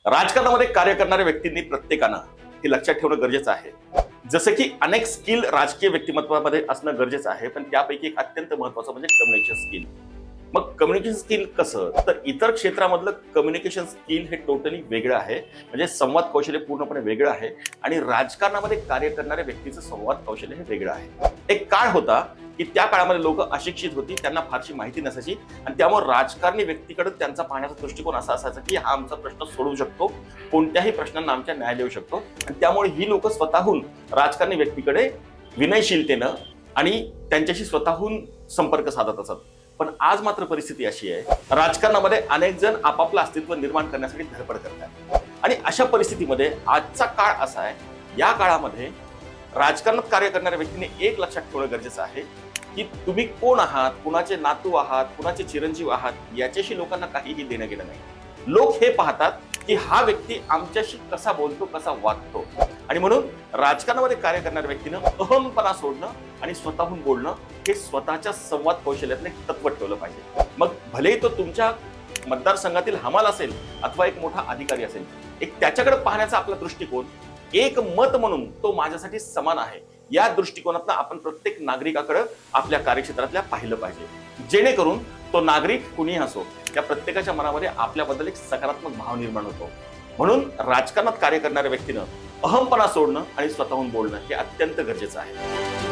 राजकारणामध्ये कार्य करणाऱ्या व्यक्तींनी प्रत्येकानं हे लक्षात ठेवणं गरजेचं आहे. जसं की अनेक स्किल राजकीय व्यक्तिमत्वामध्ये असणं गरजेचं आहे, पण त्यापैकी एक अत्यंत महत्त्वाचं म्हणजे कम्युनिकेशन स्किल. मग कम्युनिकेशन स्किल कसं? तर इतर क्षेत्रामधलं कम्युनिकेशन स्किल हे टोटली वेगळं आहे. म्हणजे संवाद कौशल्य पूर्णपणे वेगळं आहे आणि राजकारणामध्ये कार्य करणाऱ्या व्यक्तीचं संवाद कौशल्य हे वेगळं आहे. एक काळ होता की त्या काळामध्ये लोक अशिक्षित होती, त्यांना फारशी माहिती नसायची आणि त्यामुळे राजकारणी व्यक्तीकडे त्यांचा पाहण्याचा दृष्टिकोन असा असायचा की हा आमचा प्रश्न सोडवू शकतो, कोणत्याही प्रश्नांना आमच्या न्याय देऊ शकतो आणि त्यामुळे ही लोक स्वतःहून राजकारणी व्यक्तीकडे विनयशीलतेनं आणि त्यांच्याशी स्वतःहून संपर्क साधत असत. पण आज मात्र परिस्थिती अशी आहे, राजकारणामध्ये अनेक जण आपापलं अस्तित्व निर्माण करण्यासाठी धडपड करतात आणि अशा परिस्थितीमध्ये आजचा काळ असा आहे, या काळामध्ये राजकारणात कार्य करणाऱ्या व्यक्तीने एक लक्षात ठेवणं गरजेचं आहे की तुम्ही कोण आहात, कुणाचे नातू आहात, कुणाचे चिरंजीव आहात, याच्याशी लोकांना काहीही देणं घेणं नाही. लोक हे पाहतात की हा व्यक्ती आमच्याशी कसा बोलतो, कसा वागतो आणि म्हणून राजकारणामध्ये कार्य करणाऱ्या व्यक्तीनं अहमपणा सोडणं आणि स्वतःहून बोलणं हे स्वतःच्या संवाद कौशल्यातलं एक तत्व ठेवलं पाहिजे. मग भलेही तो तुमच्या मतदारसंघातील हमाल असेल अथवा एक मोठा अधिकारी असेल, एक त्याच्याकडे पाहण्याचा आपला दृष्टिकोन एक मत म्हणून तो माझ्यासाठी समान आहे, या दृष्टिकोनातून आपण प्रत्येक नागरिकाकडे आपल्या कार्यक्षेत्रातल्या पाहिलं पाहिजे, जेणेकरून तो नागरिक कुणीही असो त्या प्रत्येकाच्या मनामध्ये आपल्याबद्दल एक सकारात्मक भाव निर्माण होतो. म्हणून राजकारणात कार्य करणाऱ्या व्यक्तीनं अहमपणा सोडणं आणि स्वतःहून बोलणं हे अत्यंत गरजेचं आहे.